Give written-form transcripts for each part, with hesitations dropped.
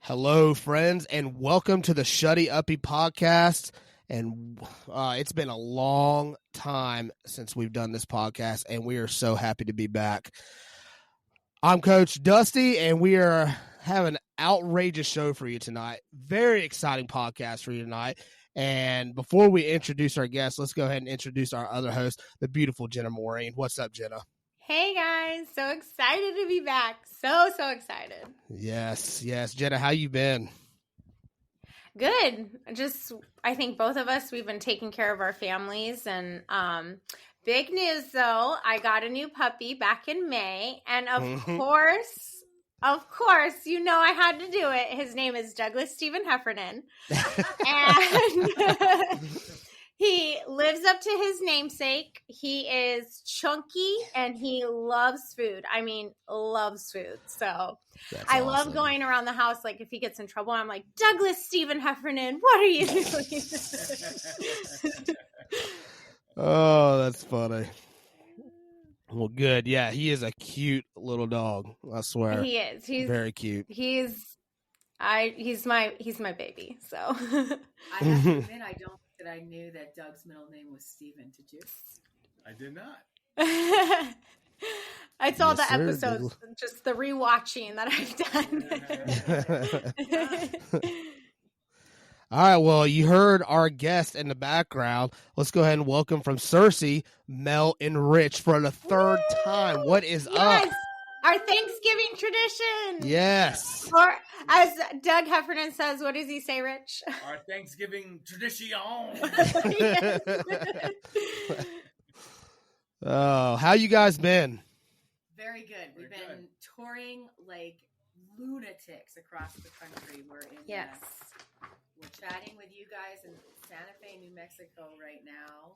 Hello, friends, and welcome to the Shuddy Uppy podcast. And it's been a long time since we've done this podcast, and we are so happy to be back. I'm Coach Dusty, and we are having an outrageous show for you tonight. Very exciting podcast for you tonight. And before we introduce our guests, let's go ahead and introduce our other host, the beautiful Jenna Maureen. What's up, Jenna? Hey guys, so excited to be back. So excited. Yes. Jenna, how you been? Good. I think both of us, we've been taking care of our families. And big news though, I got a new puppy back in May. And of course, you know I had to do it. His name is Douglas Stephen Heffernan. And he lives up to his namesake. He is chunky and he loves food. I mean, loves food. So I love going around the house. Like if he gets in trouble, I'm like, Douglas Stephen Heffernan, what are you doing? Oh, that's funny. Well, good. Yeah, he is a cute little dog. I swear. He is. He's very cute. He's my baby. So I have to admit, I don't. That I knew that Doug's middle name was Steven. Did you? I did not. I saw the episodes, just the rewatching that I've done. All right, well, you heard our guest in the background. Let's go ahead and welcome from Sirsy, Mel and Rich for the third time. What is up? Our Thanksgiving tradition. Yes. Or as Doug Heffernan says, what does he say, Rich? Our Thanksgiving tradition. Oh, how you guys been? Very good. We've been touring like lunatics across the country. We're chatting with you guys in Santa Fe, New Mexico right now,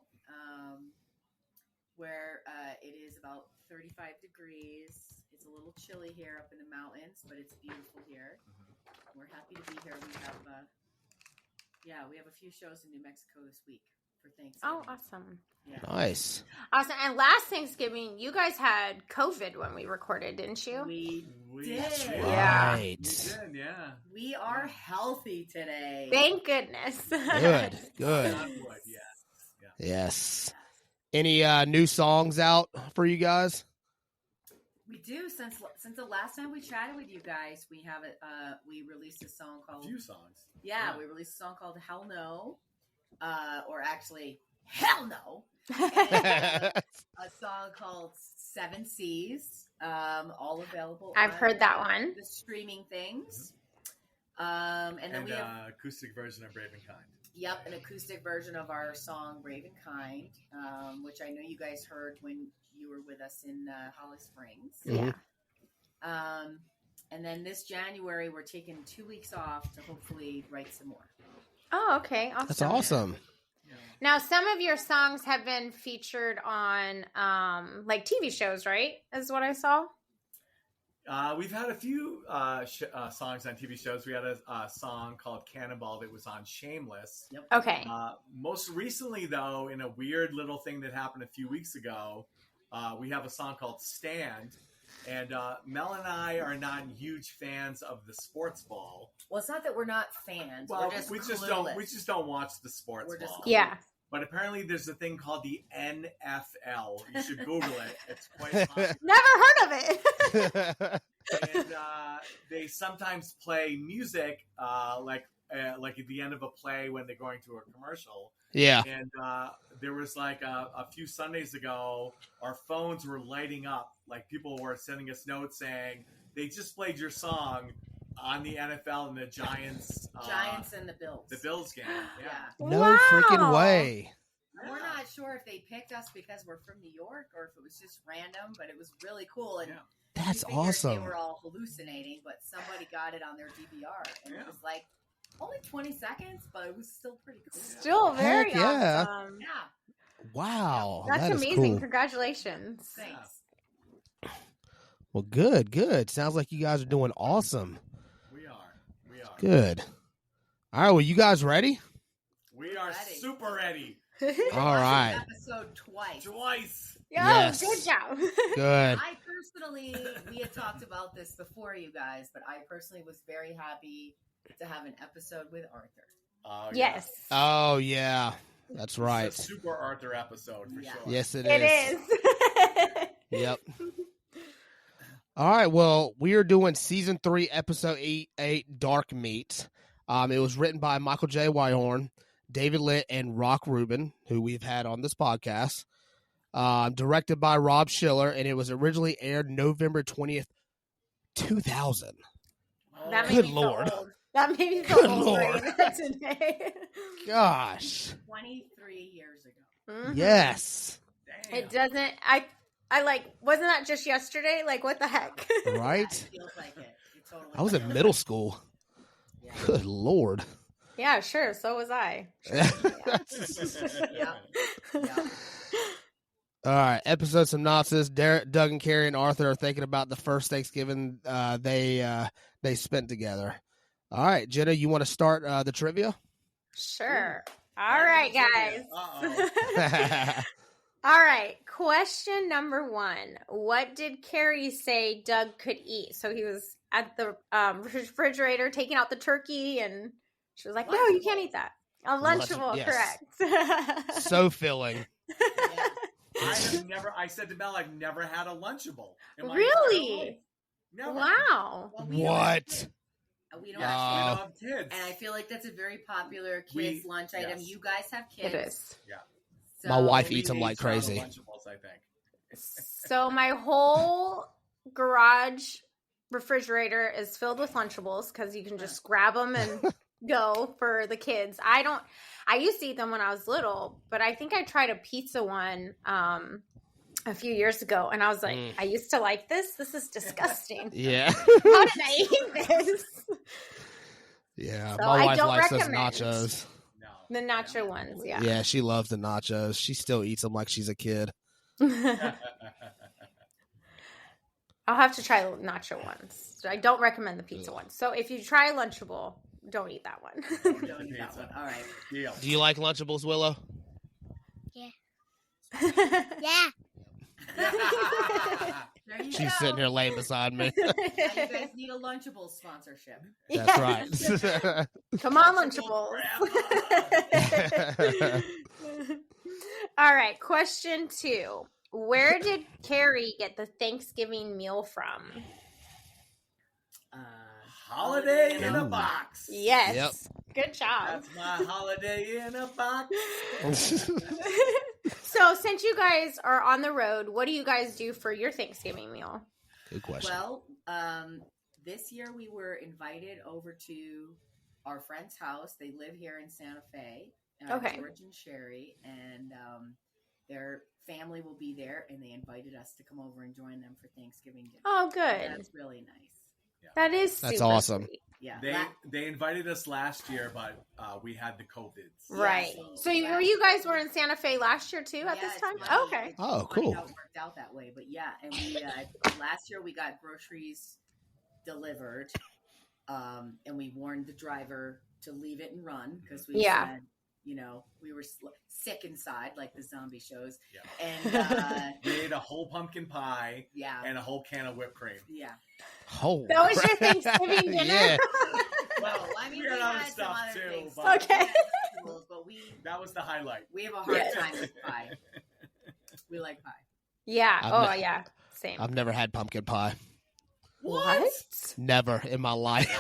where it is about 35 degrees. It's a little chilly here up in the mountains, but it's beautiful here. We're happy to be here. We have a few shows in New Mexico this week for Thanksgiving. Oh, awesome. Yeah. Nice. Awesome. And last Thanksgiving, you guys had COVID when we recorded, didn't you? We did. Right. We did, yeah. We are healthy today. Thank goodness. Good. Yes. Any new songs out for you guys? We do. Since the last time we chatted with you guys, we have we released a song called... A few songs. Yeah, we released a song called Hell No. Or actually, Hell No. And a song called Seven Seas. All available. I've heard that one. The streaming things. And then we have... acoustic version of Brave and Kind. Yep, an acoustic version of our song Brave and Kind, which I know you guys heard when you were with us in Holly Springs. Yeah. And then this January, we're taking 2 weeks off to hopefully write some more. Oh, okay. Awesome. That's awesome. Yeah. Now, some of your songs have been featured on like TV shows, right? Is what I saw. We've had a few songs on TV shows. We had a song called Cannonball that was on Shameless. Yep. Okay. Most recently, though, in a weird little thing that happened a few weeks ago, we have a song called Stand. And Mel and I are not huge fans of the sports ball. Well, it's not that we're not fans. Well, we just don't watch the sports ball. Yeah. But apparently there's a thing called the NFL. You should Google it. It's quite popular. Never heard of it. And they sometimes play music like at the end of a play when they're going to a commercial. Yeah. And there was like a few Sundays ago, our phones were lighting up. Like people were sending us notes saying they just played your song on the NFL and the Giants and the Bills. The Bills game. Yeah. No freaking way. We're not sure if they picked us because we're from New York or if it was just random, but it was really cool. And that's we awesome. They were all hallucinating, but somebody got it on their DVR. And it was like only 20 seconds, but it was still pretty cool. Still very awesome. Yeah. Wow. That's that is amazing. cool. Congratulations. Thanks. Well, good. Sounds like you guys are doing awesome. We are. Good. All right. Well, you guys ready? We are super ready. All right. Episode twice. Yo, Yes. good job. Good. I personally, we had talked about this before, you guys, but I personally was very happy to have an episode with Arthur. Yes. Oh, yeah. That's right. It's a super Arthur episode for sure. Yes, it is. Yep. All right. Well, we are doing season 3, episode 8, Dark Meat. It was written by Michael J. Wyhorn, David Litt, and Rock Rubin, who we've had on this podcast. Directed by Rob Schiller, and it was originally aired November 20th, 2000. That Good Lord. So that made me feel old Lord. today. Gosh. 23 years ago. Mm-hmm. Yes. Damn. It doesn't. I like. Wasn't that just yesterday? Like, what the heck? Right? It feels like it. It totally I was in middle school. Yeah. Good Lord. Yeah, sure. So was I. Yeah. All right, episode synopsis. Doug and Carrie and Arthur are thinking about the first Thanksgiving they spent together. All right, Jenna, you want to start the trivia? Sure. All right, guys. All right. Question number 1. What did Carrie say Doug could eat? So he was at the refrigerator taking out the turkey, and she was like, "No, you can't eat that." A Lunchable, yes. correct. So filling. Yeah. I said to Mel, I've never had a Lunchable. in my Really? entire life. Never. Wow. Well, we don't What? We don't Yeah, actually. we don't have kids. And I feel like that's a very popular kids' lunch item. yes. You guys have kids. It is. So My wife We eats them need like child crazy. Lunchables, I think. So my whole garage refrigerator is filled with Lunchables because you can just grab them and go for the kids. I used to eat them when I was little, but I think I tried a pizza one a few years ago, and I was like, I used to like this. This is disgusting. Yeah. How did I eat this? Yeah. So My I wife don't likes those recommend. nachos. The nacho ones, yeah. Yeah, she loves the nachos. She still eats them like she's a kid. I'll have to try the nacho ones. I don't recommend the pizza ones. So if you try Lunchable, don't eat that one. Don't eat that one. All right. Deal. Do you like Lunchables, Willow? Yeah. There you She's go. sitting here laying beside me. Now you guys need a Lunchable sponsorship. That's right. Come on, Lunchables. All right. Question 2. Where did Carrie get the Thanksgiving meal from? Holiday in a Ooh. box. Yes. Yep. Good job. That's my holiday in a box. So since you guys are on the road, what do you guys do for your Thanksgiving meal? Good question. Well, this year we were invited over to our friend's house. They live here in Santa Fe. Okay. George and Sherry, and their family will be there, and they invited us to come over and join them for Thanksgiving dinner. Oh, So good. that's really nice. That is That's super awesome. sweet. Yeah. They invited us last year, but we had the COVIDs. Right. so So you guys were in Santa Fe last year too at this it's time? funny. Okay. It's Oh, funny cool. how it worked out that way, but yeah, and we last year we got groceries delivered, and we warned the driver to leave it and run because we said, we were sick inside like the zombie shows, and We ate a whole pumpkin pie yeah, and a whole can of whipped cream. yeah. Oh, That was your Thanksgiving dinner? Yeah. Well, I mean, We we had other had some stuff, other too, things. but- Okay. But That was the highlight. we have a hard Yes. time with pie. We like pie. Yeah. I've Yeah. Same. I've never had pumpkin pie. What? Never in my life.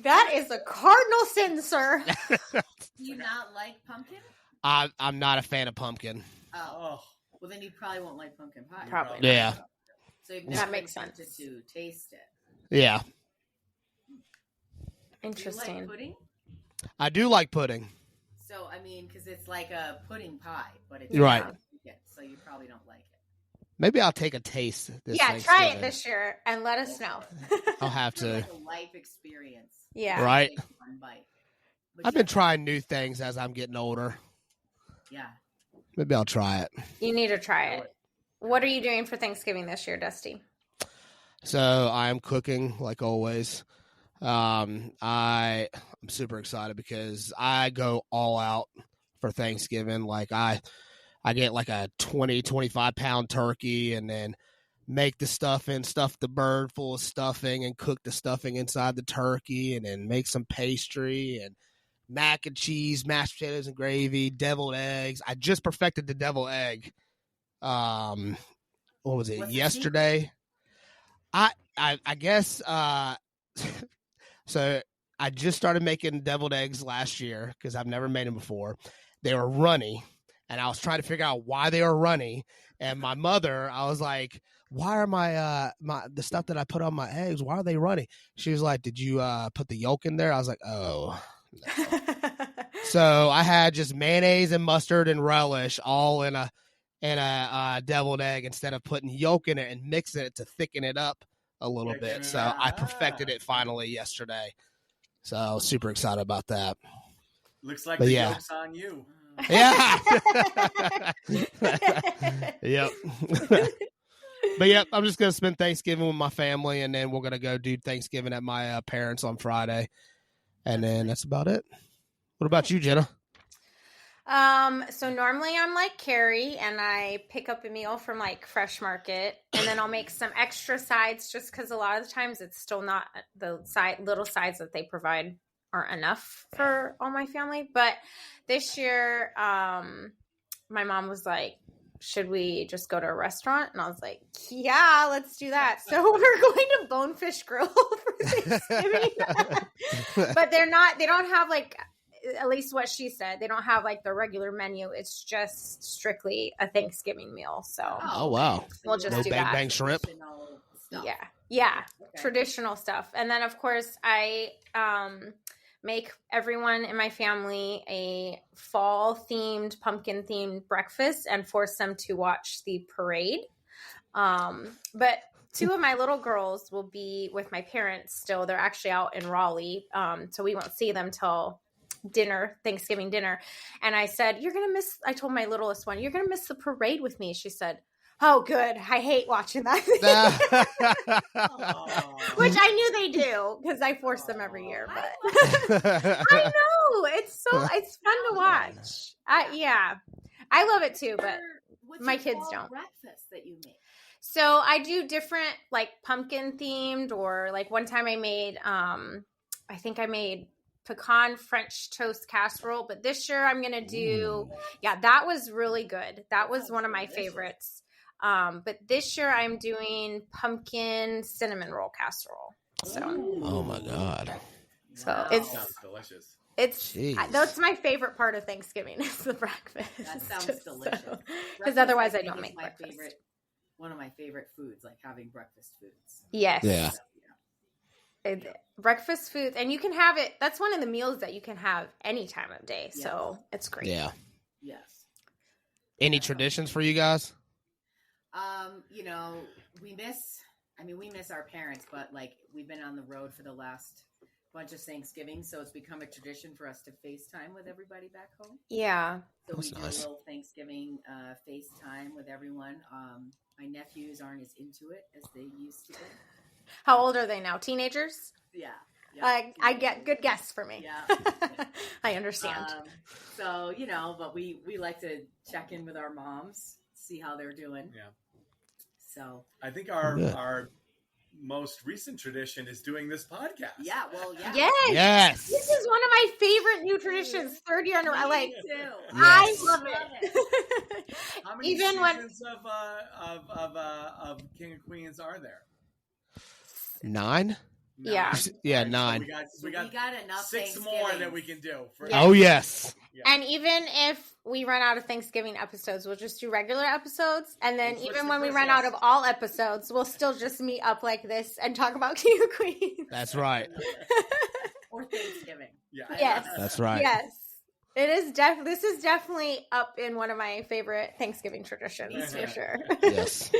That is a cardinal sin, sir. Do you not like pumpkin? I'm not a fan of pumpkin. Oh, well then you probably won't like pumpkin pie. Probably. Yeah. So you've That never makes been tempted sense. to taste it. Yeah. Do you Interesting. like pudding? I do like pudding. So I mean, because it's like a pudding pie, but it's Right. not pumpkin, so you probably don't like it. Maybe I'll take a taste this Yeah, try it Thanksgiving. this year and let us know. I'll have It's to. like a life experience. Yeah. Right. Take one bite. But I've yeah, been trying new things as I'm getting older. Yeah. Maybe I'll try it. You need to try it. What are you doing for Thanksgiving this year, Dusty? So I'm cooking like always. I'm super excited because I go all out for Thanksgiving. Like I get like a 25 pound turkey, and then make the stuffing, stuff the bird full of stuffing, and cook the stuffing inside the turkey, and then make some pastry and mac and cheese, mashed potatoes and gravy, deviled eggs. I just perfected the deviled egg. What was it? Yesterday. I guess so I just started making deviled eggs last year because I've never made them before. They were runny, and I was trying to figure out why they were runny. And my mother, I was like, why are the stuff that I put on my eggs, why are they runny? She was like, did you put the yolk in there? I was like, oh, no. So I had just mayonnaise and mustard and relish all in a deviled egg instead of putting yolk in it and mixing it to thicken it up a little bit. So I perfected it finally yesterday. So super excited about that. Looks like joke's on you. Yeah. Yep. But yep, I'm just going to spend Thanksgiving with my family, and then we're going to go do Thanksgiving at my parents on Friday. And then that's about it. What about you, Jenna? So normally I'm like Carrie, and I pick up a meal from like Fresh Market, and then I'll make some extra sides just because a lot of the times it's still not the little sides that they provide aren't enough for all my family. But this year, my mom was like, should we just go to a restaurant? And I was like, yeah, let's do that. So we're going to Bonefish Grill for Thanksgiving. But they don't have like, at least what she said, they don't have like the regular menu. It's just strictly a Thanksgiving meal. So oh wow, we'll just do bang that. bang shrimp. Yeah, okay. Traditional stuff. And then of course I make everyone in my family a fall themed, pumpkin themed breakfast and force them to watch the parade. But two of my little girls will be with my parents still. They're actually out in Raleigh. So we won't see them till Thanksgiving dinner. And I said, I told my littlest one, you're going to miss the parade with me. She said, oh, good. I hate watching that. Which I knew they do because I force them every year. But I know. It's fun to watch. I love it too, but my kids don't. Breakfast that you make? So I do different like pumpkin themed, or like one time I made, I think I made pecan French toast casserole, but this year I'm going to do, that was really good. That was one of my favorites. But this year I'm doing pumpkin cinnamon roll casserole. So, oh my God. So it sounds delicious. That's my favorite part of Thanksgiving is the breakfast. That sounds delicious. Because otherwise I don't make breakfast. One of my favorite foods, like having breakfast foods. Yes. Yeah. Breakfast foods, and you can have it. That's one of the meals that you can have any time of day. Yes. So it's great. Yeah. Yes. Any traditions for you guys? We miss our parents, but like we've been on the road for the last bunch of Thanksgiving, so it's become a tradition for us to FaceTime with everybody back home. Yeah. So That's we do nice. a little Thanksgiving FaceTime with everyone. My nephews aren't as into it as they used to be. How old are they now? Teenagers? Yeah. I get good guess for me. Yeah. I understand. But we like to check in with our moms, see how they're doing. Yeah. So I think our most recent tradition is doing this podcast. Yeah, well, yeah. Yes. This is one of my favorite new traditions. Third year in a row. Yes. I love it. How many Even seasons of King of Queens are there? 9? Yeah. Yeah, Right, 9. So we got enough 6 more that we can do. Oh, yes. Yeah. And even if we run out of Thanksgiving episodes, we'll just do regular episodes. And then even when we run out of all episodes, we'll still just meet up like this and talk about King of Queens. That's right. Or Thanksgiving. Yeah. Yes. That's right. Yes. It is this is definitely up in one of my favorite Thanksgiving traditions for sure. Yes.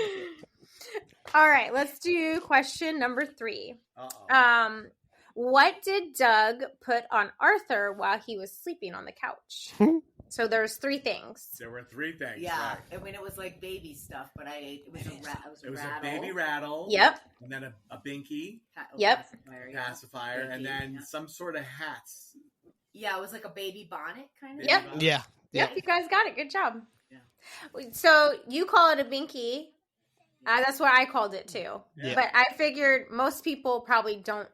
All right, let's do question number 3. Uh-oh. What did Doug put on Arthur while he was sleeping on the couch? So there's 3 things. There were 3 things. Yeah, right. I mean it was like baby stuff, but it was a It was rattle. a baby rattle. Yep. And then a binky. Yep. Pacifier. Binky, and then yeah. some sort of hats. Yeah, it was like a baby bonnet kind of. Yep. thing. Yeah. Yep, you guys got it. Good job. Yeah. So you call it a binky. That's what I called it too. Yeah. But I figured most people probably don't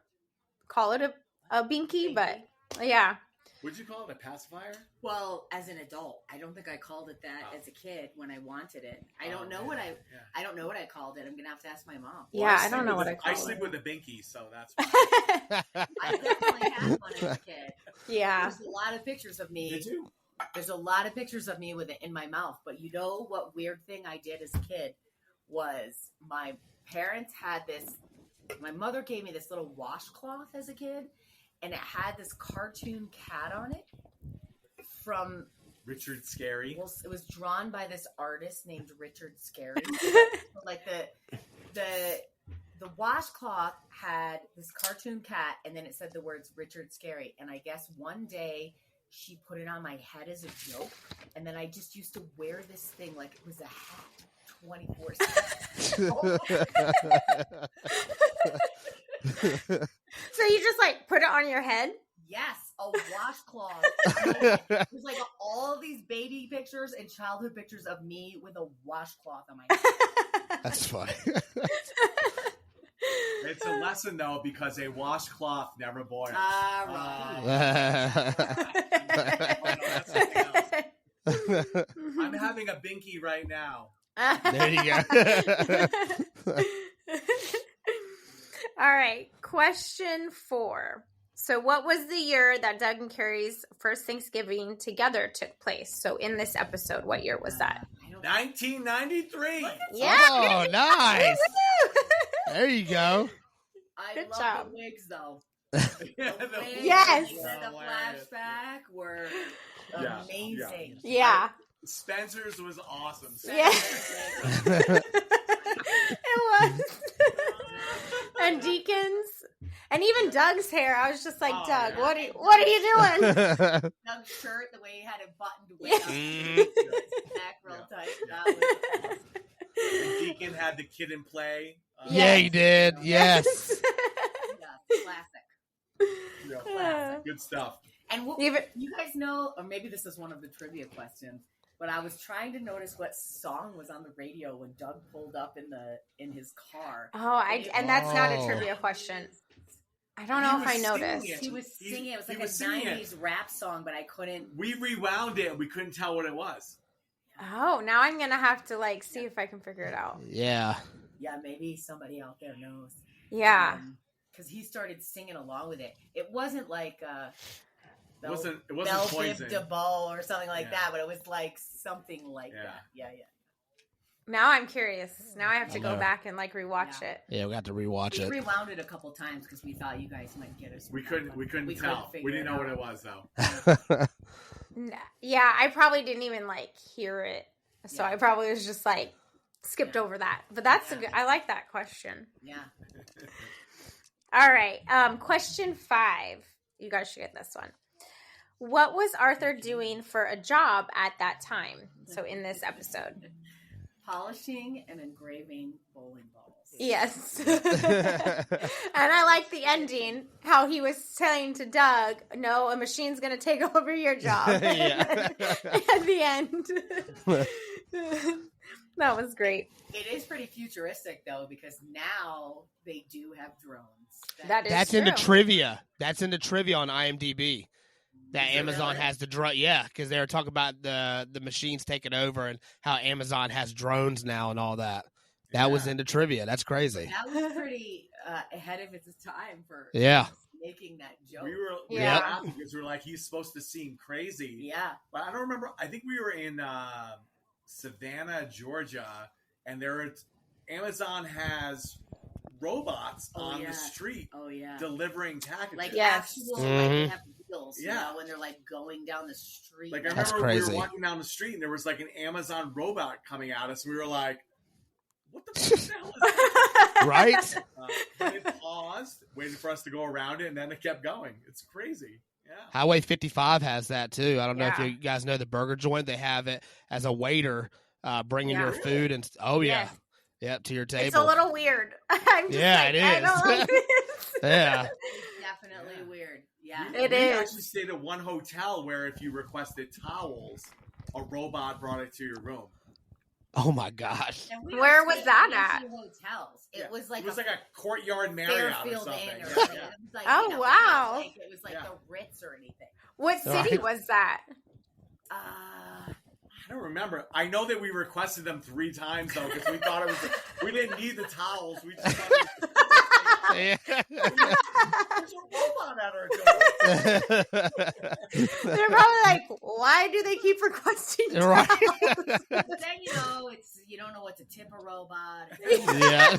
call it a binky, but yeah. Would you call it a pacifier? Well, as an adult, I don't think I called it that as a kid when I wanted it. I don't know what I don't know what I called it. I'm gonna have to ask my mom. Yeah, I don't know what I called it. I sleep with a binky, so that's I definitely had one as a kid. Yeah. There's a lot of pictures of me. Did you? There's a lot of pictures of me with it in my mouth. But you know what weird thing I did as a kid was my parents had this. My mother gave me this little washcloth as a kid, and it had this cartoon cat on it from Richard Scarry. Well, it was drawn by this artist named Richard Scarry. Like the washcloth had this cartoon cat, and then it said the words Richard Scarry. And I guess one day she put it on my head as a joke, and then I just used to wear this thing like it was a hat 24/7. So you just like put it on your head? Yes, a washcloth. There's like all of these baby pictures and childhood pictures of me with a washcloth on my head. That's funny. It's a lesson though, because a washcloth never boils. Right. I'm having a binky right now. There you go. All right, question 4. So what was the year that Doug and Carrie's first Thanksgiving together took place? So in this episode, what year was that? 1993. Yeah. Oh, nice. There you go. I Good love job. the wigs, though. Yes. The flashback were amazing. Yeah. Spencer's was awesome. Yeah. It was. And Deacon's. And even Doug's hair, I was just like, Doug, what are you doing? Doug's shirt, the way he had it buttoned way up, back real tight. That was awesome. And Deacon had the kid in play. Yeah, he did. Yes. Classic. Good stuff. And you guys know, or maybe this is one of the trivia questions, but I was trying to notice what song was on the radio when Doug pulled up in his car. And that's not a trivia question. I don't know if I noticed. He was singing. It was like a 90s rap song, but I couldn't. We rewound it and we couldn't tell what it was. Oh, now I'm going to have to see if I can figure it out. Yeah. Yeah, maybe somebody out there knows. Yeah. Because he started singing along with it. It wasn't like it wasn't Belle Poison. Biv DeVoe or something like that, but it was like something like that. Yeah. Now I'm curious. Now I have to go back and rewatch it. Yeah, we got to rewatch it. We rewound it a couple times because we thought you guys might get us. We couldn't tell. We didn't know what it was though. Yeah, I probably didn't even hear it, so I probably was just skipped over that. But that's I like that question. Yeah. All right. Question 5. You guys should get this one. What was Arthur doing for a job at that time? So in this episode. Polishing and engraving bowling balls. Yes. And I like the ending, how he was saying to Doug, no, a machine's going to take over your job. At the end. That was great. It is pretty futuristic, though, because now they do have drones. That's in the trivia. That's in the trivia on IMDb. That Amazon has the drone. Yeah, because they were talking about the machines taking over and how Amazon has drones now and all that. That was in the trivia. That's crazy. That was pretty ahead of its time for making that joke. We were laughing because we were like, he's supposed to seem crazy. Yeah. But I don't remember. I think we were in Savannah, Georgia, and Amazon has robots on the street delivering packages. Like actual, they have wheels, when they're going down the street. Like I remember we were walking down the street and there was an Amazon robot coming at us. We were like, what the hell is that? Right? It paused, waited for us to go around it, and then it kept going. It's crazy. Yeah. Highway 55 has that too. I don't know if you guys know the burger joint. They have it as a waiter bringing your food and yep, to your table. It's a little weird. I'm just it is. I don't like this. Yeah. Definitely weird. Yeah. We actually stayed at one hotel where if you requested towels, a robot brought it to your room. Oh my gosh! Where was that at? Hotels. It was like a courtcourtyard Marriott or something. Inn or Yeah. something. It was like, oh wow! It was like the Ritz or anything. What city was that? I don't remember. I know that we requested them 3 times though because we thought it was. We didn't need the towels. We just thought there's a robot at our door. They're probably like, why do they keep requesting towels? Right. But then you don't know what to tip a robot. Yeah.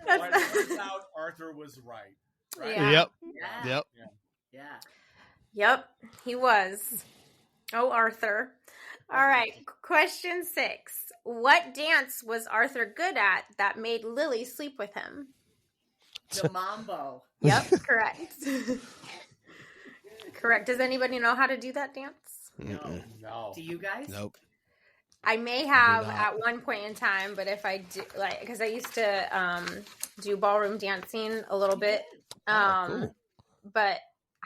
Well, it turns out Arthur was right. Yeah. Yep. Yeah. Yep. Yeah. Yep, he was. Oh, Arthur. All right, question 6. What dance was Arthur good at that made Lily sleep with him? The mambo. Yep, correct. Correct. Does anybody know how to do that dance? No. Do you guys? Nope. I may have at one point in time, but if I do, because I used to do ballroom dancing a little bit, Cool. but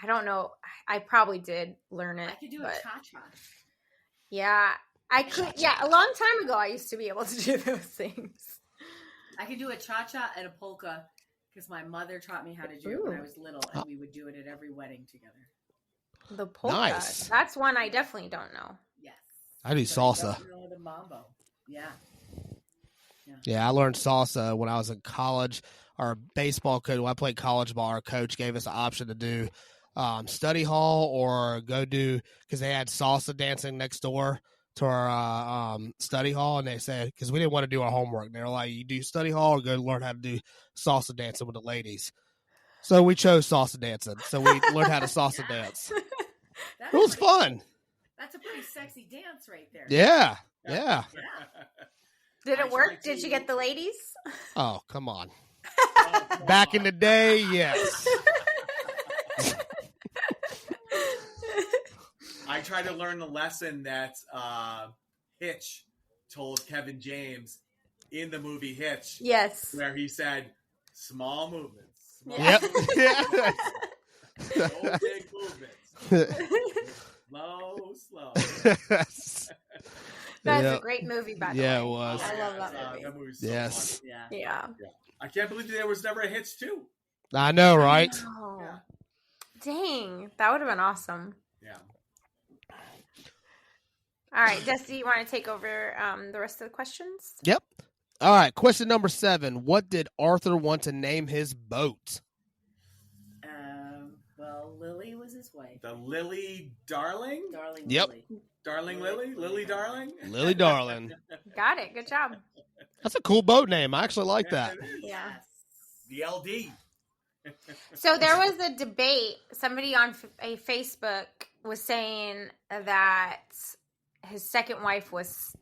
I don't know. I probably did learn it. I could do a cha-cha. Yeah, I could. Yeah, a long time ago, I used to be able to do those things. I could do a cha-cha and a polka because my mother taught me how to do it when I was little, and we would do it at every wedding together. The polka. Nice. That's one I definitely don't know. Yes. I do salsa. You know the mambo. Yeah. Yeah, I learned salsa when I was in college. Our baseball coach, when I played college ball, our coach gave us the option to do study hall or go do, because they had salsa dancing next door to our study hall. And they said, because we didn't want to do our homework, they were like, you do study hall or go learn how to do salsa dancing with the ladies. So we chose salsa dancing. So we learned how to salsa dance. It was fun. That's a pretty sexy dance right there. Yeah. Did it work? Did you get the ladies? Oh, come on. Back in the day, yes. I tried to learn the lesson that Hitch told Kevin James in the movie Hitch. Yes. Where he said, small movements. Yep. No big movements. Slow. That's a great movie, by the way. Yeah, it was. I love that movie. That movie's so Yes. funny. Yeah. I can't believe there was never a Hitch 2. I know, right? Oh. Yeah. Dang, that would have been awesome. Yeah. All right, Dusty, you want to take over the rest of the questions? Yep. All right, question number 7. What did Arthur want to name his boat? Well, Lily was his wife. The Lily Darling? Darling Yep. Lily. Darling Lily? Lily Darling? Lily Darling. Got it. Good job. That's a cool boat name. I actually like that. Yeah. The LD. So there was a debate. Somebody on a Facebook was saying that his second wife was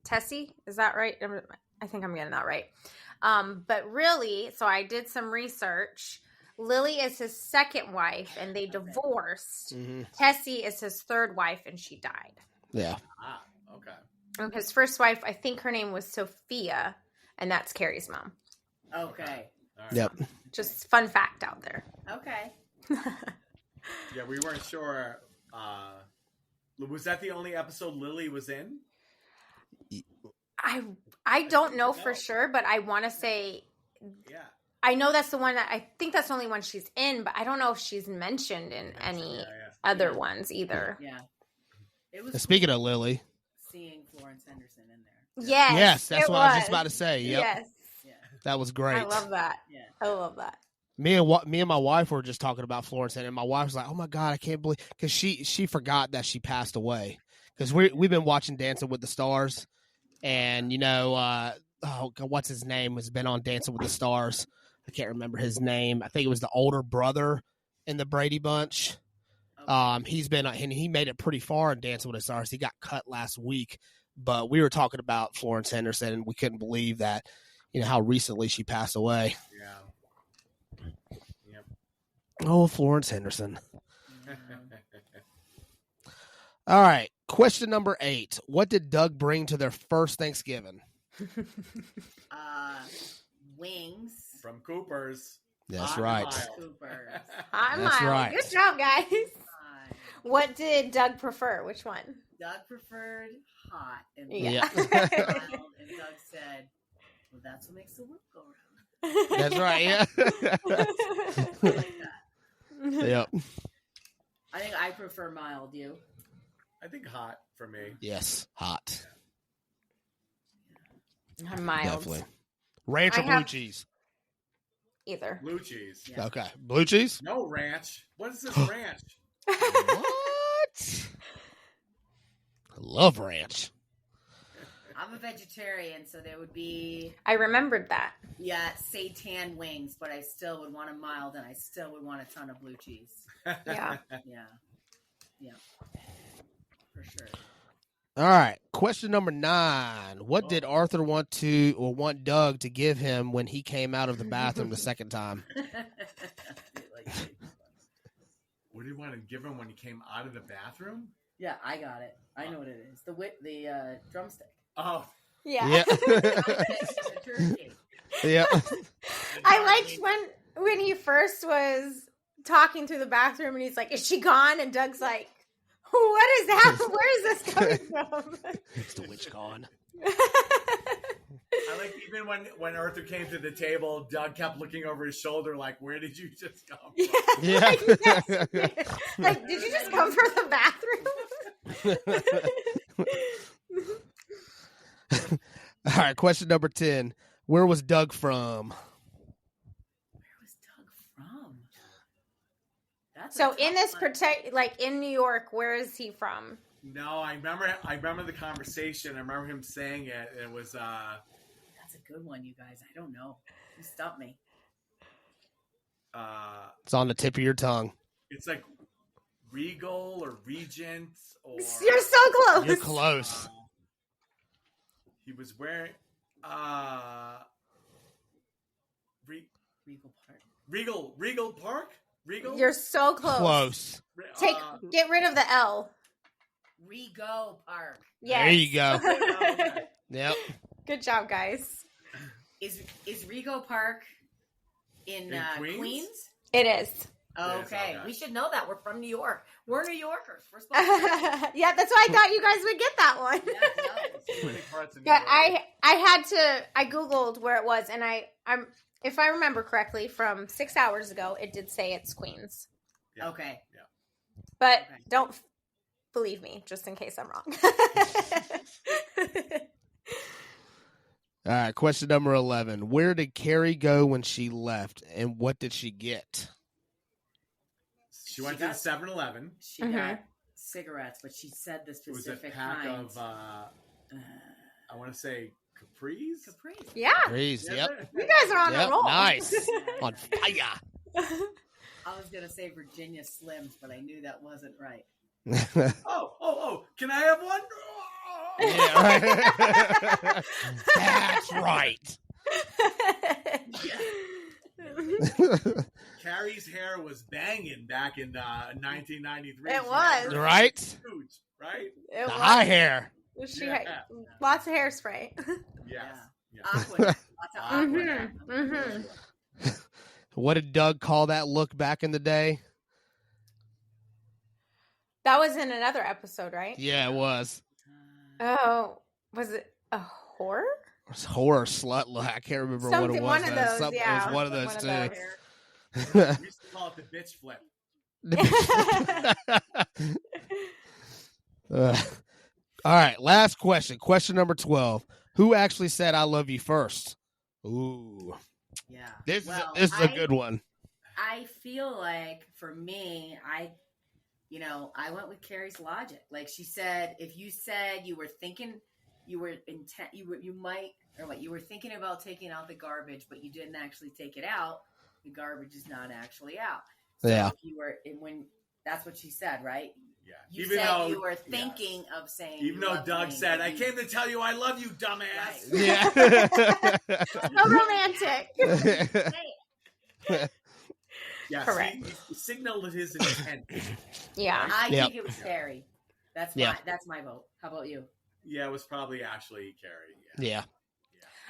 Tessie. Is that right? I think I'm getting that right. But really, so I did some research. Lily is his second wife, and they divorced. Mm-hmm. Tessie is his third wife, and she died. Yeah. Ah, okay. And his first wife, I think her name was Sophia, and that's Carrie's mom. Okay. All right. Yep. Just fun fact out there. Okay. Yeah, we weren't sure. Was that the only episode Lily was in? I don't know for sure, but I want to say, Yeah. I know that's the one that I think that's the only one she's in, but I don't know if she's mentioned in any other ones either. Yeah. It was Speaking of Lily. seeing Florence Henderson in there. Yes, that's what I was just about to say. Yep. Yes, Yeah. That was great. I love that. Yeah. I love that. Me and my wife were just talking about Florence, and my wife was like, "Oh my God, I can't believe," because she forgot that she passed away. Because we've been watching Dancing with the Stars, and what's his name has been on Dancing with the Stars. I can't remember his name. I think it was the older brother in the Brady Bunch. Okay. He's been and he made it pretty far in Dancing with the Stars. He got cut last week, but we were talking about Florence Henderson, and we couldn't believe that, how recently she passed away. Yeah. Yep. Oh, Florence Henderson. All right. Question number 8. What did Doug bring to their first Thanksgiving? Wings. From Cooper's. That's Hot right. Mile. Coopers. I'm That's Miley. right. Good job, guys. What did Doug prefer? Which one? Doug preferred hot and Yeah. mild, and Doug said, "Well, that's what makes the world go round." That's right. Yeah. I like that. Yep. I think I prefer mild. You? I think hot for me. Yes, hot. I'm mild. Definitely. Ranch or blue cheese? Either. Blue cheese. Yeah. Okay. Blue cheese? No ranch. What is this ranch? What? I love ranch. I'm a vegetarian, so there would be I remembered that. seitan wings, but I still would want a mild, and I still would want a ton of blue cheese. Yeah. Yeah, for sure. All right. Question number 9. What did Arthur want Doug to give him when he came out of the bathroom the second time? What do you want to give him when he came out of the bathroom? Yeah, I got it. I know what it is. The drumstick. Oh. Yeah. Yeah. The turkey. Yeah. I liked when he first was talking through the bathroom and he's like, "Is she gone?" And Doug's like, "What is that? Where is this coming from?" It's the witch gone. I like even when Arthur came to the table, Doug kept looking over his shoulder like, "Where did you just come from?" Yeah. Like, yes. Like, did you just come from the bathroom? All right. Question number 10. Where was Doug from? Where was Doug from? That's So in this in New York, where is he from? No, I remember the conversation. I remember him saying it. It was That's a good one, you guys. I don't know. You stumped me. It's on the tip of your tongue. It's like Regal or Regent or You're so close. You're close. He was wearing Regal Park. Regal Park? Regal? You're so close. Close. Get rid of the L. Rego Park. Yes. There you go. Okay. Yep. Good job, guys. Is Rego Park in Queens? It is. Okay. okay. We should know that. We're from New York. We're New Yorkers. We're supposed to. Yeah, that's why I thought you guys would get that one. Too many parts of New But York. I Googled where it was, and I'm if I remember correctly, from 6 hours ago, it did say it's Queens. Yeah. Okay. Yeah. But Okay. don't believe me, just in case I'm wrong. All right. Question number 11. Where did Carrie go when she left, and what did she get? She went to the 7-Eleven. She got cigarettes, but she said the It was a specific pack kind. of I want to say Capris. Capris. Yeah, Please. Yep. you guys are on a Yep. roll. Nice. On fire. I was gonna say Virginia Slims, but I knew that wasn't right. Oh! Can I have one? Yeah, right. That's right. Carrie's hair was banging back in 1993. It was. Right? Huge, right? It The was. high hair. She Yeah. had lots of hairspray. Yes. Yeah. Yeah. Aqua. Lots of aqua. Mhm. What did Doug call that look back in the day? That was in another episode, right? Yeah, it was. Oh, was it a horror? It was horror slut look. I can't remember what it was. One of those, It yeah. was one of those One too. of We used to call it the bitch flip. All right, last question. Question number 12. Who actually said "I love you" first? Ooh, Yeah. this Well, is a good one. I feel like for me, I went with Carrie's logic. Like she said, if you said you were thinking, you were thinking about taking out the garbage, but you didn't actually take it out, the garbage is not actually out. So Yeah. if you were, that's what she said, right? Yeah. You said you were thinking of saying. Even though Doug said, "I came to tell you I love you, dumbass." Right. Yeah. So romantic. Yes, Correct. he signaled his intent. Yeah. I Yep. think it was Carrie. That's my vote. How about you? Yeah, it was probably actually Carrie. Yeah.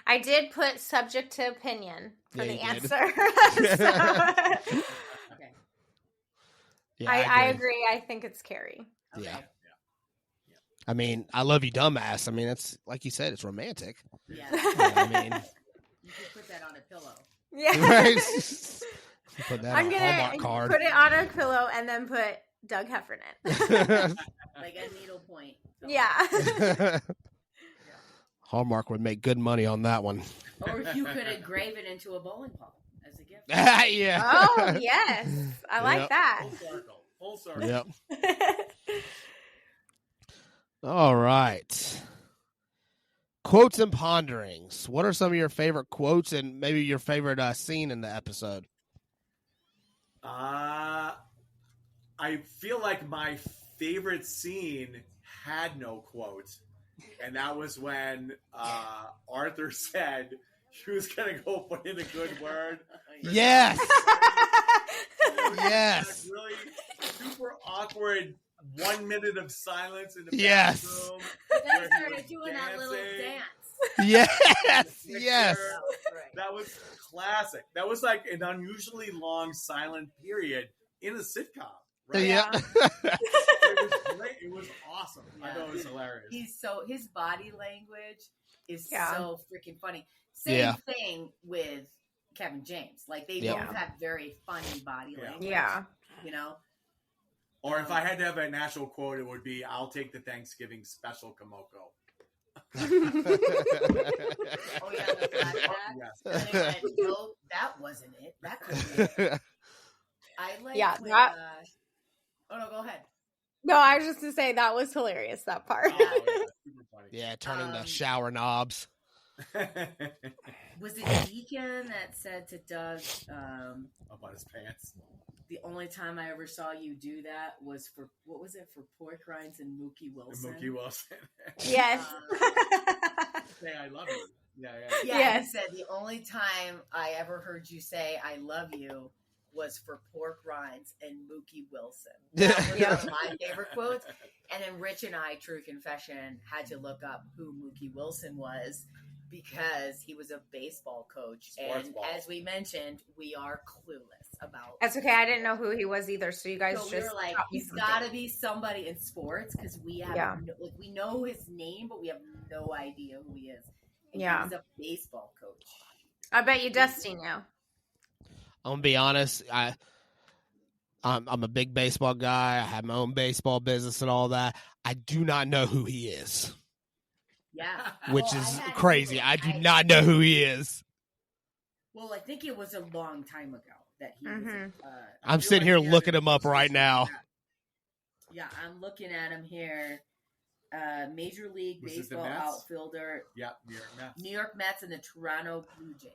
I did put subject to opinion for Yeah, the you did. answer. So- Okay. Yeah, I agree. I think it's Carrie. Okay. Yeah. I mean, I love you, dumbass. I mean, it's like you said, it's romantic. Yeah. I mean, you could put that on a pillow. Yeah. Right? Put that I'm on a gonna Hallmark card. put it on a pillow and then put Doug Heffernan. Like a needlepoint. Yeah. Hallmark would make good money on that one. Or you could engrave it into a bowling ball as a gift. Yeah. Oh yes, I like Yep. that. Full circle. Yep. All right. Quotes and ponderings. What are some of your favorite quotes and maybe your favorite scene in the episode? I feel like my favorite scene had no quote, and that was when Arthur said he was gonna go put in a good word. Yes. Yes. Yes. Really super awkward 1 minute of silence in the Yes. bathroom. Then where he started was doing that little dancing. dance. Yes. Yes. That was classic. That was like an unusually long silent period in a sitcom. Right? Yeah. It was great. It was awesome. I thought it was hilarious. His body language is Yeah. so freaking funny. Same thing with Kevin James. Like they both have very funny body language. Yeah. You know? Or if I had to have a national quote, it would be, "I'll take the Thanksgiving special Komoko." Oh yeah, the flashback. Yes. And they went, no, that wasn't it. That couldn't be it. I like when, oh no, go ahead. No, I was just to say that was hilarious. That part. Oh, yeah, super funny. Yeah, turning the shower knobs. Was it Deacon that said to Doug, about his pants? the only time I ever saw you do that was for, what was it, for pork rinds and Mookie Wilson? Mookie Wilson. Yes. Say I love you. Yeah. Yeah, Yes. he said the only time I ever heard you say I love you was for pork rinds and Mookie Wilson. That was one of my favorite quotes. And then Rich and I, true confession, had to look up who Mookie Wilson was because he was a baseball coach. Sports and ball. as we mentioned, we are clueless about. That's okay. I didn't know who he was either. So you guys So we just were like, taught me he's something. got to be somebody in sports because we have, Yeah. we know his name, but we have no idea who he is. And Yeah. he's a baseball coach. I bet you Dusty knew. I'm gonna be honest. I'm a big baseball guy. I have my own baseball business and all that. I do not know who he is, Yeah. which Well, is I had crazy. Google. I do not know who he is. Well, I think it was a long time ago that he was. Mhm. I'm sitting here looking him up right now. Yeah, I'm looking at him here. Major League Was it the Baseball Mets? outfielder, Yeah, New York Mets. New York Mets and the Toronto Blue Jays.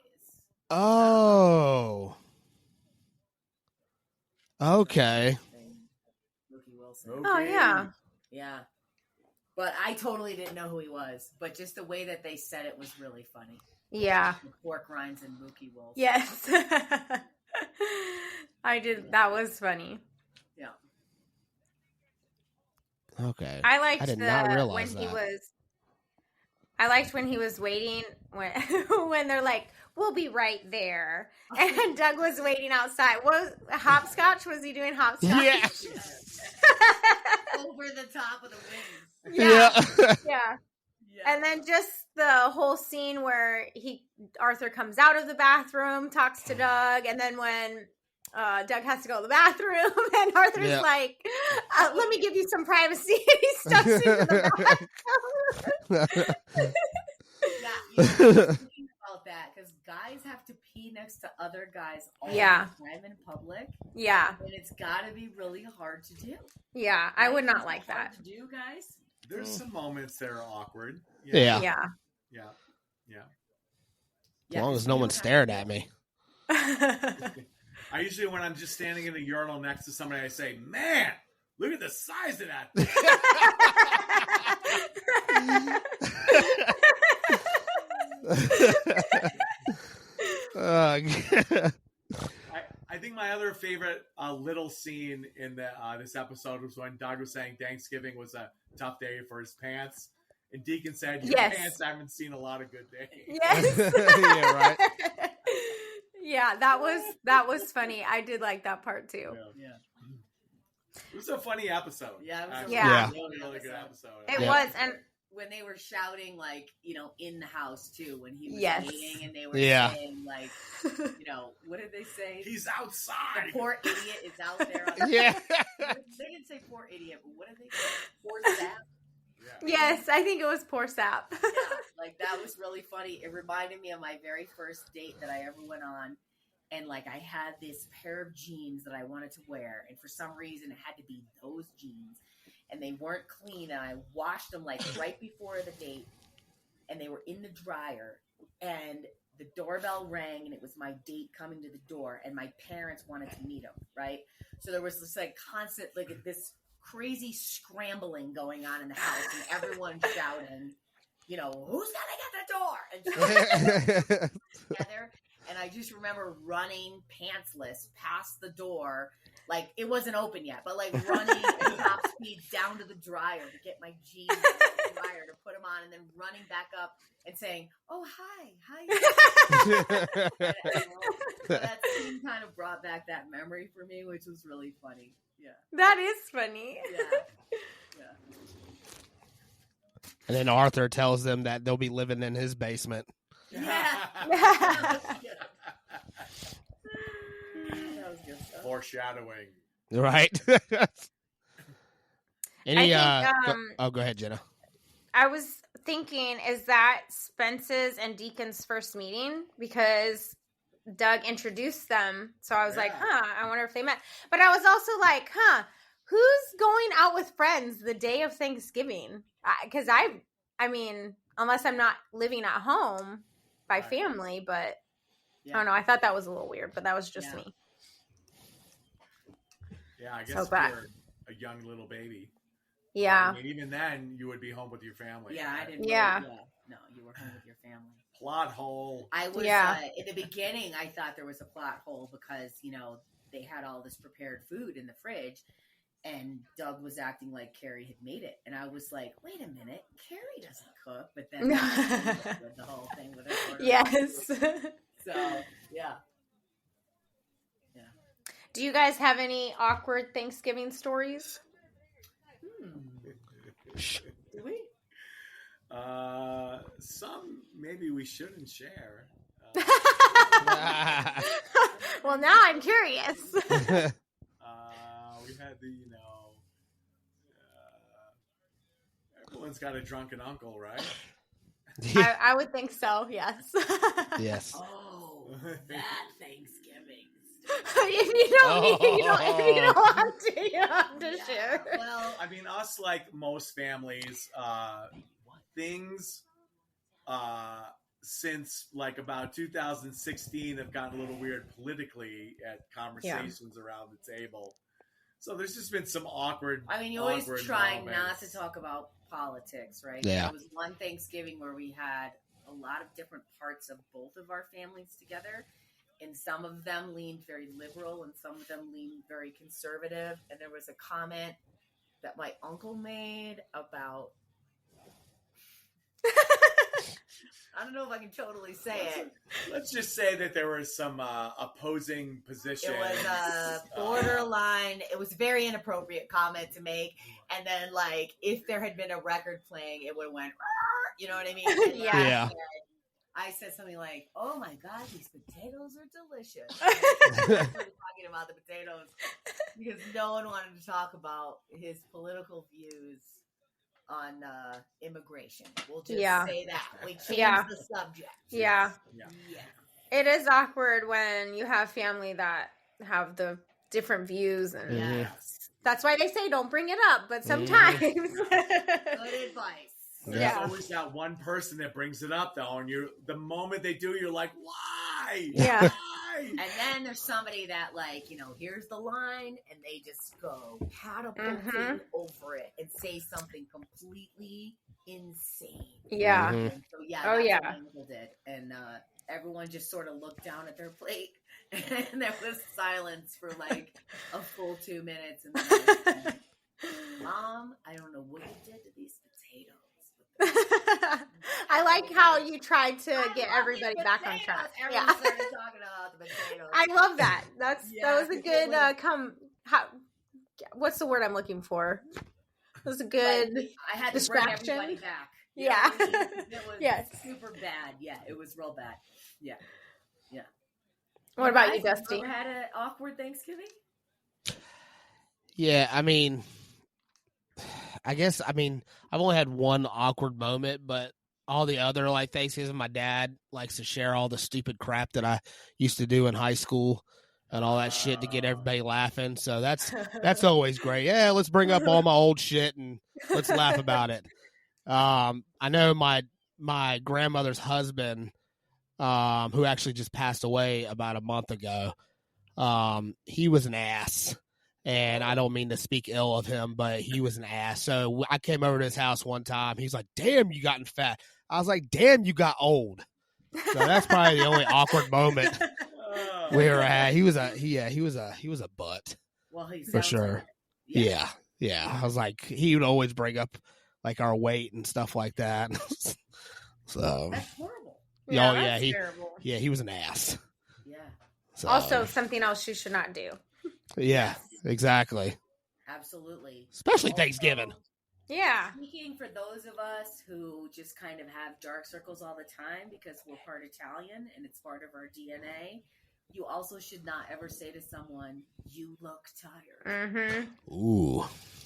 Oh, okay. Mookie Wilson. Okay. Oh yeah. Yeah. But I totally didn't know who he was. But just the way that they said it was really funny. Yeah. The pork rinds and Mookie Wilson. Yes. I did. That was funny. Yeah. Okay. I liked I did the not when realize he that. was. I liked when he was waiting when when they're like, "We'll be right there," and Doug was waiting outside. What was hopscotch? Was he doing hopscotch? Yeah. Over the top of the wings. Yeah. Yeah. And then just the whole scene where Arthur comes out of the bathroom, talks to Doug, and then when Doug has to go to the bathroom, and Arthur's like, "Let me give you some privacy," and he stuffs into the bathroom. Yeah, you know, thinking about that because guys have to pee next to other guys all the time in public. Yeah, and it's got to be really hard to do. yeah, I would not Is it like hard that. to do, guys. There's some moments that are awkward. Yeah. Yeah. As long as no one's staring at me. I usually, when I'm just standing in a urinal next to somebody, I say, "Man, look at the size of that thing." I think my other favorite little scene in this episode was when Doug was saying Thanksgiving was a tough day for his pants. And Deacon said, "Your pants haven't seen a lot of good days." Yes. Yeah, right. Yeah, that was funny. I did like that part too. Yeah. It was a funny episode. Yeah, it was a really good episode. It was, and when they were shouting, like, you know, in the house too, when he was eating, and they were saying, like, you know, what did they say? He's outside. The poor idiot is out there. Yeah. They didn't say poor idiot, but what did they say? Poor sap. Yeah. Yes, I think it was poor sap. Yeah, like that was really funny. It reminded me of my very first date that I ever went on. And like I had this pair of jeans that I wanted to wear, and for some reason it had to be those jeans. And they weren't clean, and I washed them like right before the date, and they were in the dryer, and the doorbell rang, and it was my date coming to the door, and my parents wanted to meet him, right? So there was this like constant, like this crazy scrambling going on in the house, and everyone shouting, you know, who's gonna get the door? And together. And I just remember running pantsless past the door. Like, it wasn't open yet, but like running at top speed down to the dryer to get my jeans out of the dryer to put them on, and then running back up and saying, oh, hi. So that scene kind of brought back that memory for me, which was really funny. Yeah. That is funny. Yeah. And then Arthur tells them that they'll be living in his basement. Yeah. That was good stuff. Foreshadowing. Right. Any I think, go ahead, Jenna. I was thinking, is that Spence's and Deacon's first meeting? Because Doug introduced them. So I was like, I wonder if they met. But I was also like, who's going out with friends the day of Thanksgiving? Because I mean, unless I'm not living at home by family, but I don't know. I thought that was a little weird, but that was just me. Yeah, I guess if you're a young little baby. Yeah. I mean, even then, you would be home with your family. Yeah, I didn't. Yeah. No, you were home with your family. Plot hole. I was, in the beginning, I thought there was a plot hole because, you know, they had all this prepared food in the fridge, and Doug was acting like Carrie had made it. And I was like, wait a minute, Carrie doesn't cook. But then with the whole thing with her. Yes. So, yeah. Do you guys have any awkward Thanksgiving stories? Do we? Some maybe we shouldn't share. Well, now I'm curious. We had the, everyone's got a drunken uncle, right? I would think so. Yes. Yes. Oh, that Thanksgiving. If you don't want to, you don't have to share. Well, I mean, us, like most families, things since like about 2016 have gotten a little weird politically at conversations around the table. So there's just been some awkward. I mean, you always try not to talk about politics, right? Yeah. There was one Thanksgiving where we had a lot of different parts of both of our families together. And some of them leaned very liberal and some of them leaned very conservative. And there was a comment that my uncle made about, I don't know if I can totally say it. Let's just say that there were some opposing positions. It was borderline. It was a very inappropriate comment to make. And then, like, if there had been a record playing, it would have went, you know what I mean? And yeah. I said something like, oh my God, these potatoes are delicious. I started talking about the potatoes because no one wanted to talk about his political views on immigration. We'll just say that. We changed the subject. Yeah. It is awkward when you have family that have the different views. And that's why they say don't bring it up, but sometimes. Good advice. There's always that one person that brings it up, though, and the moment they do, you're like, why? Yeah. Why? And then there's somebody that, like, here's the line, and they just go catapulting over it and say something completely insane. Yeah. And so, that's what Uncle did. And everyone just sort of looked down at their plate, and there was silence for, like, a full 2 minutes. And then I said, Mom, I don't know what you did to these potatoes. I like how you tried to get everybody back on track. Everyone started talking about the potatoes. I love that. That was a good what's the word I'm looking for? It was a good I had to distraction. bring everybody back. Yeah. It was super bad. Yeah, it was real bad. Yeah. What about you, Dusty? You ever had an awkward Thanksgiving? Yeah, I mean, I've only had one awkward moment, but all the other like Thanksgiving, my dad likes to share all the stupid crap that I used to do in high school and all that shit to get everybody laughing. So that's always great. Yeah, let's bring up all my old shit and let's laugh about it. I know my grandmother's husband, who actually just passed away about a month ago. He was an ass. And I don't mean to speak ill of him, but he was an ass. So I came over to his house one time. He's like, "Damn, you gotten fat." I was like, "Damn, you got old." So that's probably the only awkward moment we were at. He was a butt. Well, he for sure. Like yeah. I was like, he would always bring up like our weight and stuff like that. So that's horrible. Yeah, terrible. He was an ass. Yeah. So. Also, something else you should not do. Yeah. Exactly. Absolutely. Especially Thanksgiving. Yeah. Speaking for those of us who just kind of have dark circles all the time because we're part Italian and it's part of our DNA, you also should not ever say to someone, "You look tired." Mm-hmm. Ooh.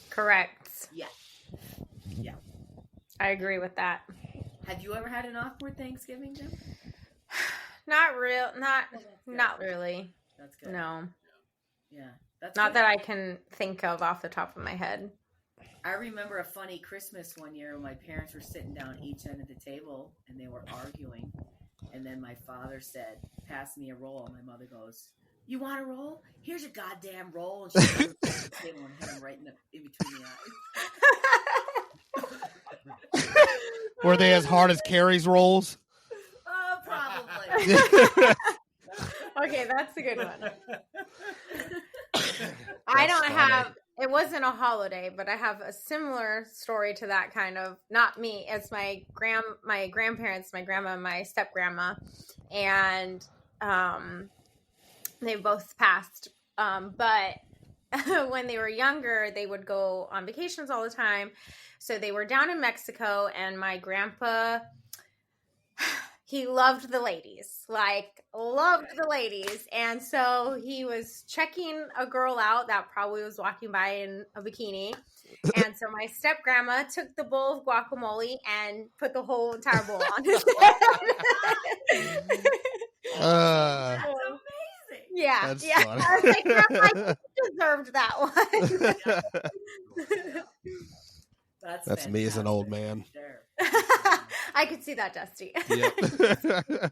Correct. Yeah. I agree with that. Have you ever had an awkward Thanksgiving, Jim? Not really. That's good. No. Yeah. That's not good. that I can think of off the top of my head. I remember a funny Christmas one year when my parents were sitting down each end of the table and they were arguing. And then my father said, "Pass me a roll." And my mother goes, "You want a roll? Here's your goddamn roll." And she goes to the table and hit him right in between the eyes. Were they as hard as Carrie's rolls? Probably. Okay, that's a good one. I don't have, it wasn't a holiday, but I have a similar story to that kind of, not me, it's my grandparents, my grandma and my step grandma, and they both passed. But when they were younger, they would go on vacations all the time. So they were down in Mexico, and my grandpa, he loved the ladies, and so he was checking a girl out that probably was walking by in a bikini. And so my step grandma took the bowl of guacamole and put the whole entire bowl on his head. That's amazing. Yeah, that's yeah. funny. I was like, Grandma, you deserved that one. That's me as an old man. Sure. I could see that, Dusty. Yep.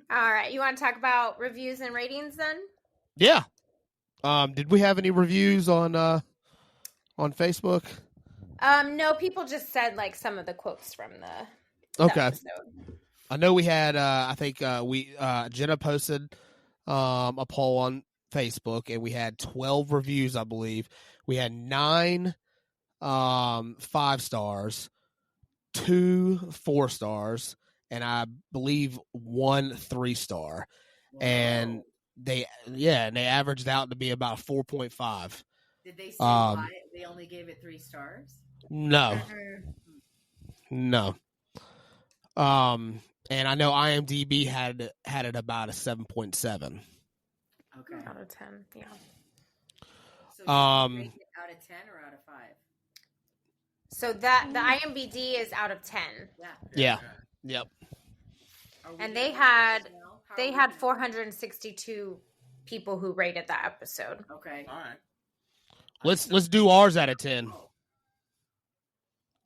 All right, you want to talk about reviews and ratings then? Yeah. Did we have any reviews on Facebook? No, people just said like some of the quotes from the episode. I know we had I think Jenna posted a poll on Facebook and we had 12 reviews, I believe. We had 9 5 stars, 2 4 stars, and I believe 1 3-star. Wow. And they averaged out to be about 4.5. Did they say why they only gave it 3 stars? No. And I know IMDb had it about a 7.7. Okay. Out of 10, yeah. So out of 10 or out of 5? So that the IMDb is out of 10. Yeah. Yep. And they had 462 people who rated that episode. Okay. All right. Let's do ours out of 10.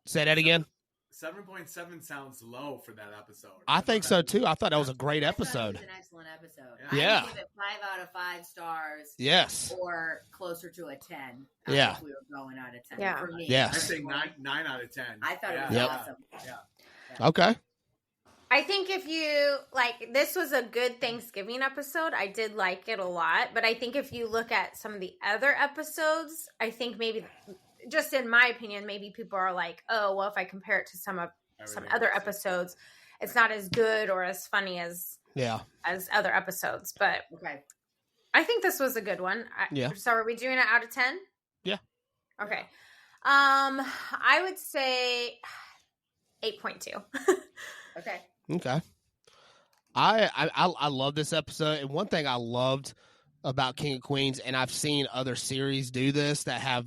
Say that again. 7.7 sounds low for that episode. I think so too. I thought that was a great episode. It was an excellent episode. Yeah. I would give it 5 out of 5 stars. Yes. Or closer to a 10. Yeah. If we were going out of 10. Yeah. For me. Yes. I say 9 out of 10. I thought it was Yep. awesome. Yeah. Okay. I think if you this was a good Thanksgiving episode. I did like it a lot, but I think if you look at some of the other episodes, I think maybe, just in my opinion, maybe people are like, "Oh, well, if I compare it to some other episodes, it's not as good or as funny as other episodes." But Okay. I think this was a good one. Yeah. So are we doing it out of 10? Yeah. Okay. I would say 8.2. Okay. I love this episode, and one thing I loved about King of Queens, and I've seen other series do this that have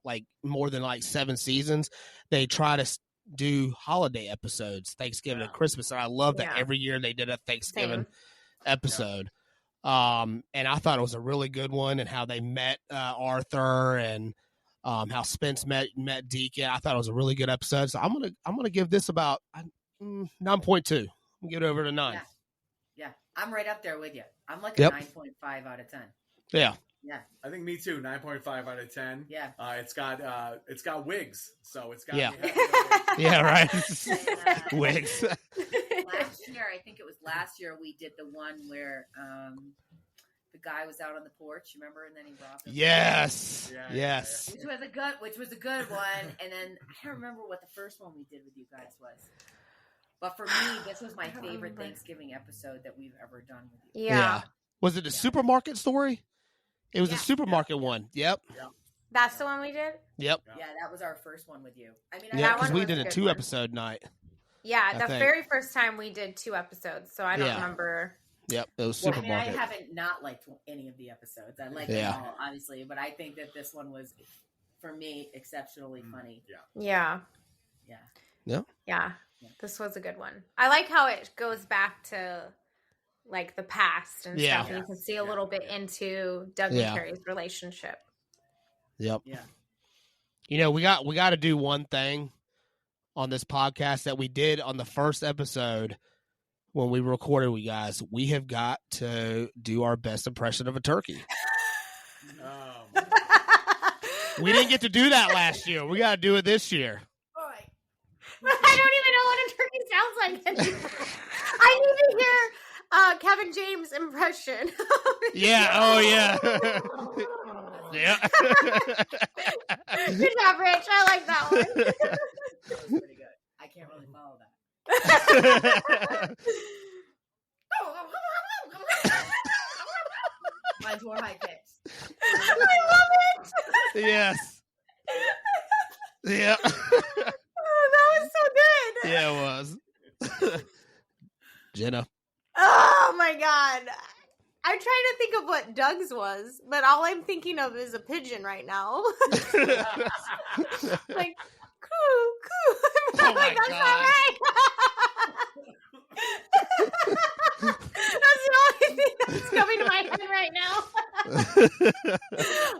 like more than like 7 seasons. They try to do holiday episodes, Thanksgiving and Christmas, and I love that every year they did a Thanksgiving episode. And I thought it was a really good one, and how they met Arthur, and how Spence met Deacon. I thought it was a really good episode. So I'm gonna give this about 9.2. I'll give it over to 9. Yeah, I'm right up there with you. I'm like a 9.5 out of 10. Yeah. Yeah. I think me too. 9.5 out of 10. Yeah. It's got wigs, so it's got yeah, right. Wigs. Last year, I think it was last year, we did the one where the guy was out on the porch, remember, and then he robbed him. Yes. Yeah, yes. Which was a good one. And then I don't remember what the first one we did with you guys was. But for me, this was my favorite Thanksgiving episode that we've ever done with you. Yeah. Was it the supermarket story? It was the supermarket one. Yep. That's the one we did? Yep. Yeah, that was our first one with you. I mean, because we did a 2-episode night. Yeah, the very first time we did 2 episodes, so I don't remember. Yep, it was supermarket. I haven't not liked any of the episodes. I like them all, obviously, but I think that this one was, for me, exceptionally funny. Yeah. Yeah. This was a good one. I like how it goes back to like the past and stuff, and you can see a little bit into Doug and Carrie's relationship. Yep. Yeah. You know, we got to do one thing on this podcast that we did on the first episode when we recorded with you guys. We have got to do our best impression of a turkey. We didn't get to do that last year. We got to do it this year. All right. I don't even know what a turkey sounds like. I need to hear Kevin James' impression. Yeah. Oh, yeah. Yeah. Good job, Rich. I like that one. That was pretty good. I can't really follow that. Mine's more high pitched. I love it. Yes. Yeah. Oh, that was so good. Yeah, it was. Jenna. Oh my God. I'm trying to think of what Doug's was, but all I'm thinking of is a pigeon right now. Like, coo, coo. Oh my that's God. not right. That's the only thing that's coming to my head right now.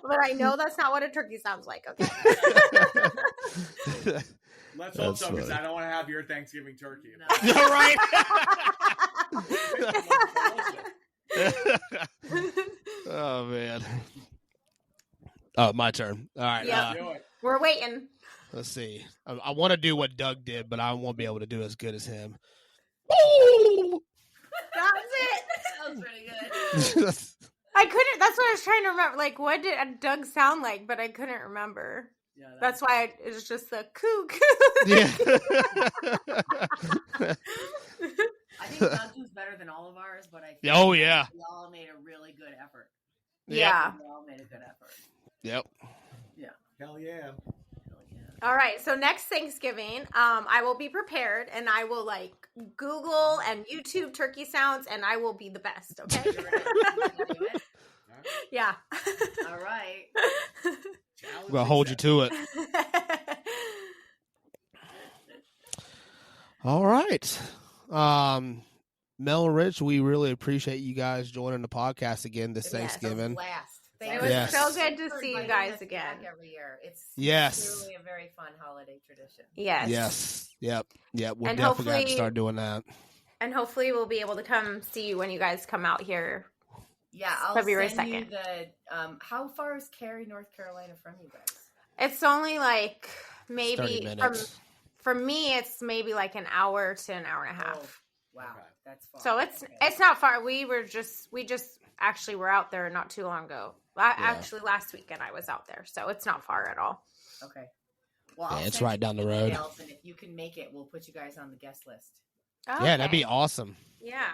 But I know that's not what a turkey sounds like, okay? Let's hope so, because I don't want to have your Thanksgiving turkey. No. All right. Oh, man. Oh, my turn. All right. Yep. We're waiting. Let's see. I want to do what Doug did, but I won't be able to do as good as him. That's it. That was pretty good. I couldn't. That's what I was trying to remember. Like, what did Doug sound like? But I couldn't remember. Yeah, that's why it was just the coo coo. Yeah. I think Doug's was better than all of ours, but I think Oh, yeah. we all made a really good effort. Yeah. We all made a good effort. Yep. Yeah. Hell yeah. All right. So next Thanksgiving, I will be prepared, and I will like Google and YouTube turkey sounds, and I will be the best. Okay. You're gonna do it? Yeah. All right. I'm going to hold you to it. All right. Mel and Rich, we really appreciate you guys joining the podcast again this Thanksgiving. It was so good to see you guys again. Every year. It's truly a very fun holiday tradition. Yes. Yep. We'll and definitely have to start doing that. And hopefully we'll be able to come see you when you guys come out here. Yeah, I'll February send 2nd. you the. How far is Carrie, North Carolina from you guys? It's only like maybe 30 minutes. from me. It's maybe like an hour to an hour and a half. Oh, wow, that's far. So it's not far. We just actually were out there not too long ago. Actually, last weekend I was out there, so it's not far at all. Okay. Well, it's right down the road. And if you can make it, we'll put you guys on the guest list. Okay. Yeah, that'd be awesome. Yeah.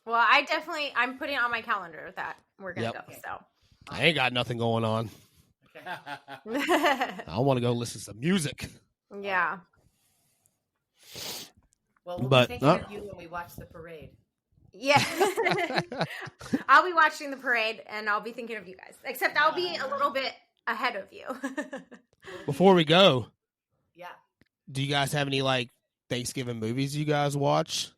Well, I'm putting it on my calendar that we're going to go. So I ain't got nothing going on. Okay. I want to go listen to some music. Yeah. Well, we'll be thinking of you when we watch the parade. Yeah. I'll be watching the parade, and I'll be thinking of you guys. Except I'll be a little bit ahead of you. Before we go, yeah. Do you guys have any like Thanksgiving movies you guys watch?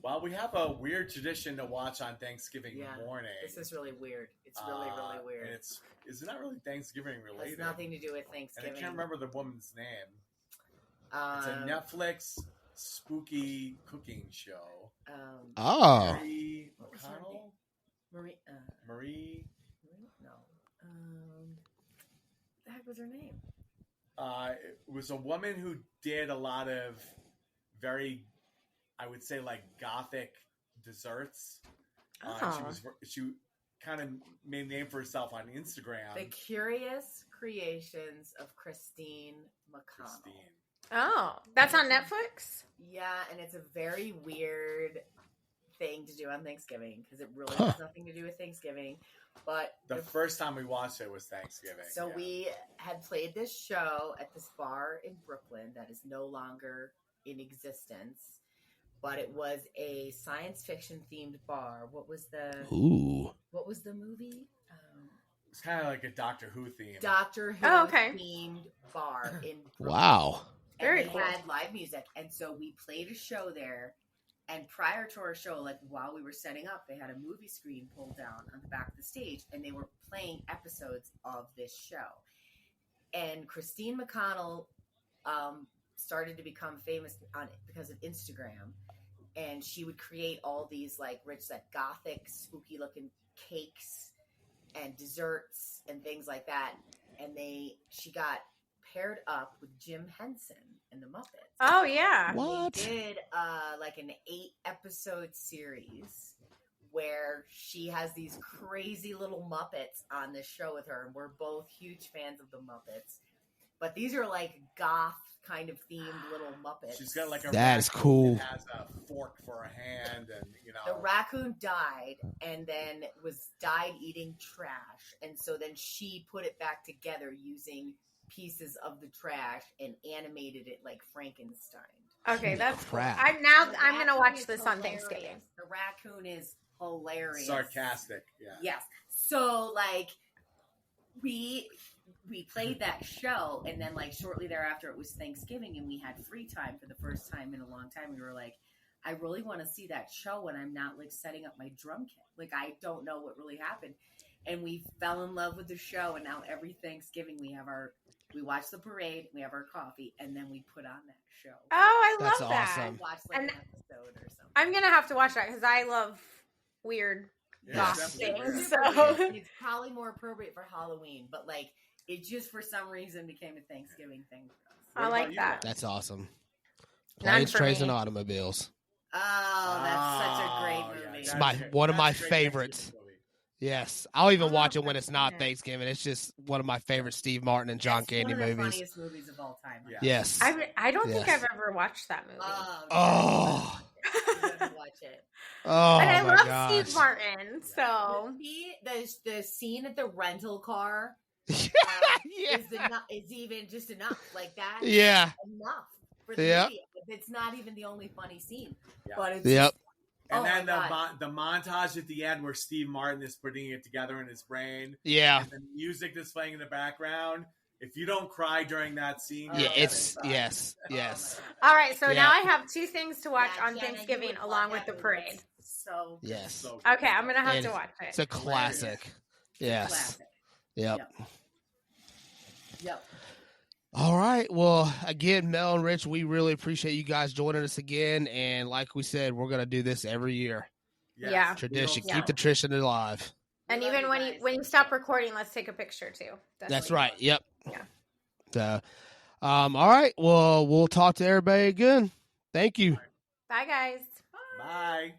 Well, we have a weird tradition to watch on Thanksgiving morning. This is really weird. It's really weird. And it's not really Thanksgiving related. It's nothing to do with Thanksgiving. And I can't remember the woman's name. It's a Netflix spooky cooking show. Marie McConnell? Marie? No. The heck was her name? It was a woman who did a lot of very, I would say, like gothic desserts. She kind of made a name for herself on Instagram. The Curious Creations of Christine McConnell. Oh, that's on Netflix? Yeah, and it's a very weird thing to do on Thanksgiving because it really has nothing to do with Thanksgiving. But the first time we watched it was Thanksgiving. So we had played this show at this bar in Brooklyn that is no longer in existence, but it was a science fiction themed bar. What was the movie? It's kind of like a Doctor Who theme. Doctor Who themed bar in Brooklyn. Wow. Very cool. Had live music, and so we played a show there. And prior to our show, like while we were setting up, they had a movie screen pulled down on the back of the stage, and they were playing episodes of this show. And Christine McConnell started to become famous on it because of Instagram, and she would create all these like rich, like gothic, spooky looking cakes and desserts and things like that. And she got paired up with Jim Henson and the Muppets. Oh yeah. What? They did like an 8-episode series where she has these crazy little Muppets on this show with her, and we're both huge fans of the Muppets. But these are like goth kind of themed little Muppets. She's got like that is cool. That has a fork for a hand, and the raccoon died and then died eating trash, and so then she put it back together using pieces of the trash and animated it like Frankenstein. Okay, that's crap. I'm gonna watch this on Thanksgiving. The raccoon is hilarious. Sarcastic, yeah. Yes. So like we played that show, and then like shortly thereafter it was Thanksgiving, and we had free time for the first time in a long time. We were like, I really want to see that show when I'm not like setting up my drum kit. Like I don't know what really happened. And we fell in love with the show, and now every Thanksgiving we watch the parade, we have our coffee, and then we put on that show. Oh, I love That's that. awesome. Watch like an episode or something. I'm gonna have to watch that because I love weird goth things. So it's probably more appropriate for Halloween, but like it just for some reason became a Thanksgiving thing for us. I like that. That's awesome. Planes, Trains, and Automobiles. Oh, that's such a great movie. It's one of my favorites. Yes, I'll even watch it when it's not Thanksgiving. It's just one of my favorite Steve Martin and John Candy movies. One of the funniest movies of all time. Yeah. Yes. I don't think I've ever watched that movie. Oh. You have to watch it. Oh, but I my love gosh. Steve Martin. So the scene at the rental car is even just enough. Like that. Yeah. Enough for the movie. It's not even the only funny scene, but it's just, and then the montage at the end where Steve Martin is putting it together in his brain. Yeah. And the music that's playing in the background. If you don't cry during that scene, yes. All right, so now I have 2 things to watch on Thanksgiving along with the parade. So yes. So okay, I'm gonna have to watch it. It's a classic. Yes. Yep. All right. Well, again, Mel and Rich, we really appreciate you guys joining us again. And like we said, we're going to do this every year. Yes. Yeah. Tradition. Keep the tradition alive. And even when you stop recording, let's take a picture too. That's right. Yep. Yeah. So, all right. Well, we'll talk to everybody again. Thank you. Bye, guys. Bye.